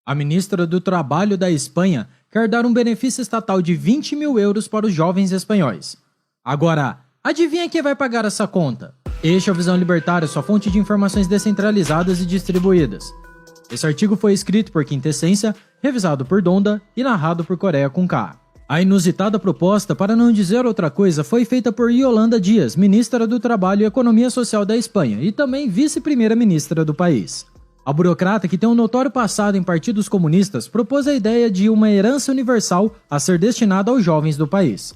A ministra do Trabalho da Espanha quer dar um benefício estatal de 20 mil euros para os jovens espanhóis. Agora, adivinha quem vai pagar essa conta? Este é o Visão Libertária, sua fonte de informações descentralizadas e distribuídas. Esse artigo foi escrito por Quintessência, revisado por Donda e narrado por Coreia com K. A inusitada proposta, para não dizer outra coisa, foi feita por Yolanda Díaz, ministra do Trabalho e Economia Social da Espanha e também vice-primeira-ministra do país. A burocrata, que tem um notório passado em partidos comunistas, propôs a ideia de uma herança universal a ser destinada aos jovens do país.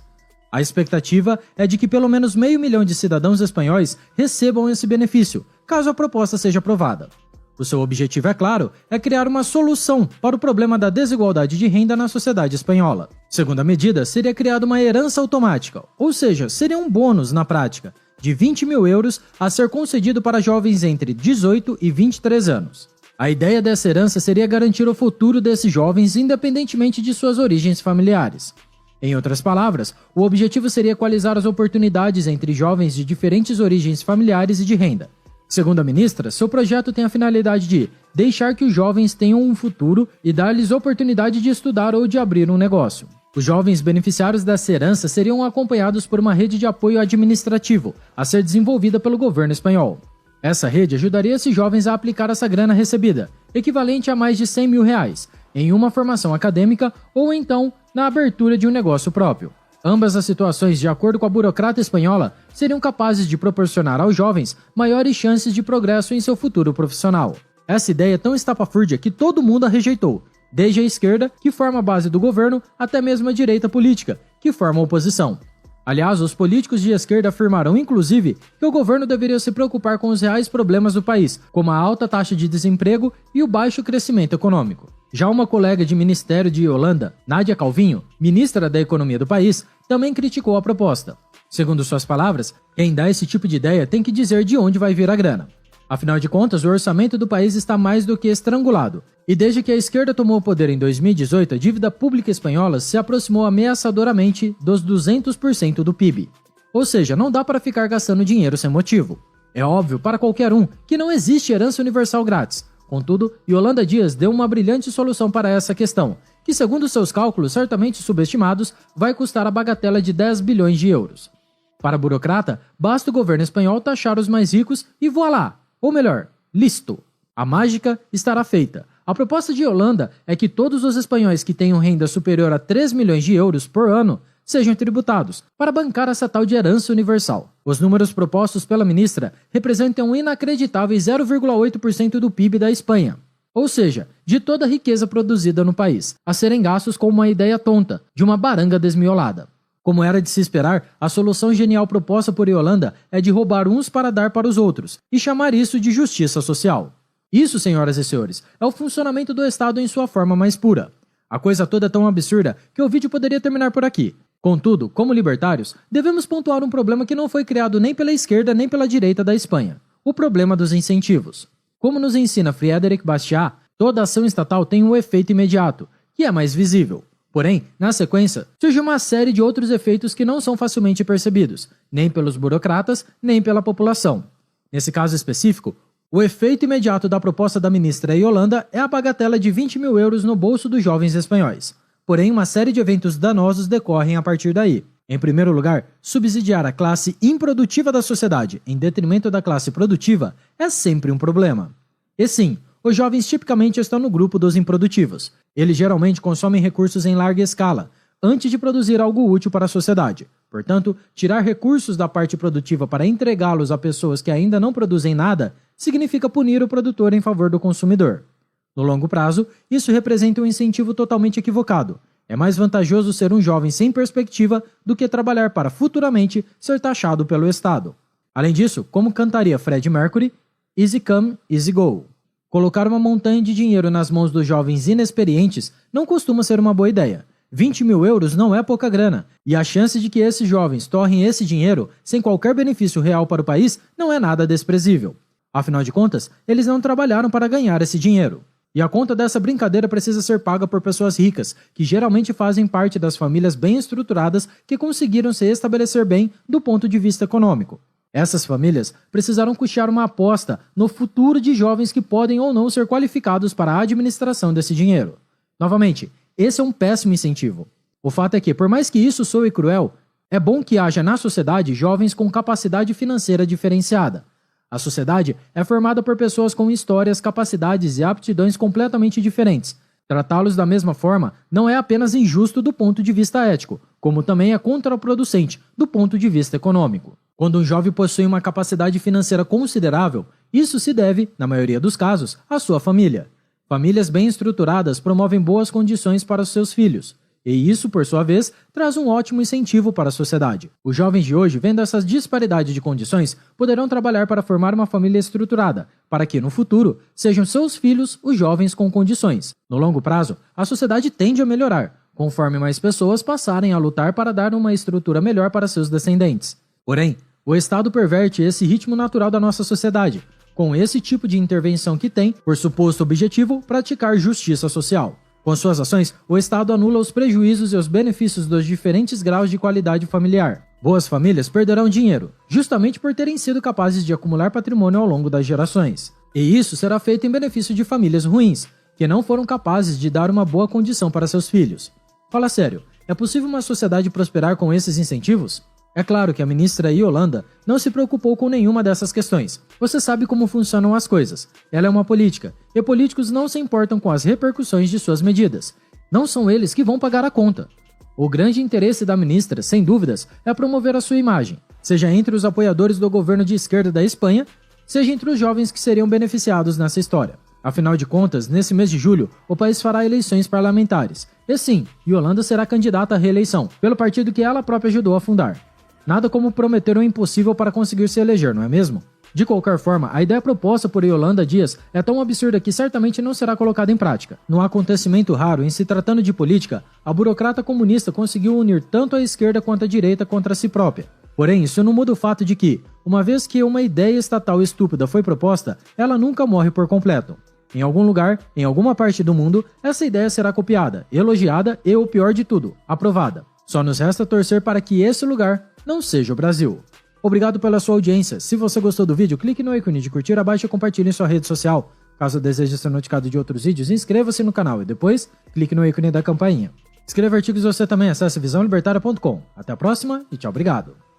A expectativa é de que pelo menos 500 mil de cidadãos espanhóis recebam esse benefício, caso a proposta seja aprovada. O seu objetivo, é claro, é criar uma solução para o problema da desigualdade de renda na sociedade espanhola. Segundo a medida, seria criada uma herança automática, ou seja, seria um bônus na prática, de 20 mil euros a ser concedido para jovens entre 18 e 23 anos. A ideia dessa herança seria garantir o futuro desses jovens independentemente de suas origens familiares. Em outras palavras, o objetivo seria equalizar as oportunidades entre jovens de diferentes origens familiares e de renda. Segundo a ministra, seu projeto tem a finalidade de deixar que os jovens tenham um futuro e dar-lhes oportunidade de estudar ou de abrir um negócio. Os jovens beneficiários dessa herança seriam acompanhados por uma rede de apoio administrativo a ser desenvolvida pelo governo espanhol. Essa rede ajudaria esses jovens a aplicar essa grana recebida, equivalente a mais de 100 mil reais, em uma formação acadêmica ou então na abertura de um negócio próprio. Ambas as situações, de acordo com a burocrata espanhola, seriam capazes de proporcionar aos jovens maiores chances de progresso em seu futuro profissional. Essa ideia é tão estapafúrdia que todo mundo a rejeitou, desde a esquerda, que forma a base do governo, até mesmo a direita política, que forma a oposição. Aliás, os políticos de esquerda afirmaram, inclusive, que o governo deveria se preocupar com os reais problemas do país, como a alta taxa de desemprego e o baixo crescimento econômico. Já uma colega de ministério de Holanda, Nadia Calvinho, ministra da Economia do país, também criticou a proposta. Segundo suas palavras, quem dá esse tipo de ideia tem que dizer de onde vai vir a grana. Afinal de contas, o orçamento do país está mais do que estrangulado, e desde que a esquerda tomou o poder em 2018, a dívida pública espanhola se aproximou ameaçadoramente dos 200% do PIB. Ou seja, não dá para ficar gastando dinheiro sem motivo. É óbvio para qualquer um que não existe herança universal grátis. Contudo, Yolanda Díaz deu uma brilhante solução para essa questão, que segundo seus cálculos certamente subestimados, vai custar a bagatela de 10 bilhões de euros. Para a burocrata, basta o governo espanhol taxar os mais ricos e voilá! Ou melhor, listo! A mágica estará feita. A proposta de Holanda é que todos os espanhóis que tenham renda superior a 3 milhões de euros por ano sejam tributados, para bancar essa tal de herança universal. Os números propostos pela ministra representam um inacreditável 0,8% do PIB da Espanha, ou seja, de toda a riqueza produzida no país, a serem gastos com uma ideia tonta, de uma baranga desmiolada. Como era de se esperar, a solução genial proposta por Yolanda é de roubar uns para dar para os outros, e chamar isso de justiça social. Isso, senhoras e senhores, é o funcionamento do Estado em sua forma mais pura. A coisa toda é tão absurda que o vídeo poderia terminar por aqui. Contudo, como libertários, devemos pontuar um problema que não foi criado nem pela esquerda nem pela direita da Espanha: o problema dos incentivos. Como nos ensina Friedrich Bastiat, toda ação estatal tem um efeito imediato, que é mais visível. Porém, na sequência, surge uma série de outros efeitos que não são facilmente percebidos, nem pelos burocratas, nem pela população. Nesse caso específico, o efeito imediato da proposta da ministra Yolanda é a bagatela de 20 mil euros no bolso dos jovens espanhóis. Porém, uma série de eventos danosos decorrem a partir daí. Em primeiro lugar, subsidiar a classe improdutiva da sociedade em detrimento da classe produtiva é sempre um problema. E sim, os jovens tipicamente estão no grupo dos improdutivos. Eles geralmente consomem recursos em larga escala, antes de produzir algo útil para a sociedade. Portanto, tirar recursos da parte produtiva para entregá-los a pessoas que ainda não produzem nada significa punir o produtor em favor do consumidor. No longo prazo, isso representa um incentivo totalmente equivocado. É mais vantajoso ser um jovem sem perspectiva do que trabalhar para futuramente ser taxado pelo Estado. Além disso, como cantaria Freddie Mercury, easy come, easy go. Colocar uma montanha de dinheiro nas mãos dos jovens inexperientes não costuma ser uma boa ideia. 20 mil euros não é pouca grana, e a chance de que esses jovens torrem esse dinheiro sem qualquer benefício real para o país não é nada desprezível. Afinal de contas, eles não trabalharam para ganhar esse dinheiro. E a conta dessa brincadeira precisa ser paga por pessoas ricas, que geralmente fazem parte das famílias bem estruturadas que conseguiram se estabelecer bem do ponto de vista econômico. Essas famílias precisaram custear uma aposta no futuro de jovens que podem ou não ser qualificados para a administração desse dinheiro. Novamente, esse é um péssimo incentivo. O fato é que, por mais que isso soe cruel, é bom que haja na sociedade jovens com capacidade financeira diferenciada. A sociedade é formada por pessoas com histórias, capacidades e aptidões completamente diferentes. Tratá-los da mesma forma não é apenas injusto do ponto de vista ético, como também é contraproducente do ponto de vista econômico. Quando um jovem possui uma capacidade financeira considerável, isso se deve, na maioria dos casos, à sua família. Famílias bem estruturadas promovem boas condições para os seus filhos, e isso, por sua vez, traz um ótimo incentivo para a sociedade. Os jovens de hoje, vendo essas disparidades de condições, poderão trabalhar para formar uma família estruturada, para que, no futuro, sejam seus filhos os jovens com condições. No longo prazo, a sociedade tende a melhorar, conforme mais pessoas passarem a lutar para dar uma estrutura melhor para seus descendentes. Porém, o Estado perverte esse ritmo natural da nossa sociedade, com esse tipo de intervenção que tem, por suposto objetivo, praticar justiça social. Com suas ações, o Estado anula os prejuízos e os benefícios dos diferentes graus de qualidade familiar. Boas famílias perderão dinheiro, justamente por terem sido capazes de acumular patrimônio ao longo das gerações. E isso será feito em benefício de famílias ruins, que não foram capazes de dar uma boa condição para seus filhos. Fala sério, é possível uma sociedade prosperar com esses incentivos? É claro que a ministra Yolanda não se preocupou com nenhuma dessas questões. Você sabe como funcionam as coisas. Ela é uma política, e políticos não se importam com as repercussões de suas medidas. Não são eles que vão pagar a conta. O grande interesse da ministra, sem dúvidas, é promover a sua imagem, seja entre os apoiadores do governo de esquerda da Espanha, seja entre os jovens que seriam beneficiados nessa história. Afinal de contas, nesse mês de julho, o país fará eleições parlamentares. E sim, Yolanda será candidata à reeleição, pelo partido que ela própria ajudou a fundar. Nada como prometer o impossível para conseguir se eleger, não é mesmo? De qualquer forma, a ideia proposta por Yolanda Dias é tão absurda que certamente não será colocada em prática. Num acontecimento raro, em se tratando de política, a burocrata comunista conseguiu unir tanto a esquerda quanto a direita contra si própria. Porém, isso não muda o fato de que, uma vez que uma ideia estatal estúpida foi proposta, ela nunca morre por completo. Em algum lugar, em alguma parte do mundo, essa ideia será copiada, elogiada e, o pior de tudo, aprovada. Só nos resta torcer para que esse lugar não seja o Brasil. Obrigado pela sua audiência. Se você gostou do vídeo, clique no ícone de curtir abaixo e compartilhe em sua rede social. Caso deseje ser notificado de outros vídeos, inscreva-se no canal e depois clique no ícone da campainha. Escreva artigos e você também acesse visãolibertaria.com. Até a próxima e tchau, obrigado.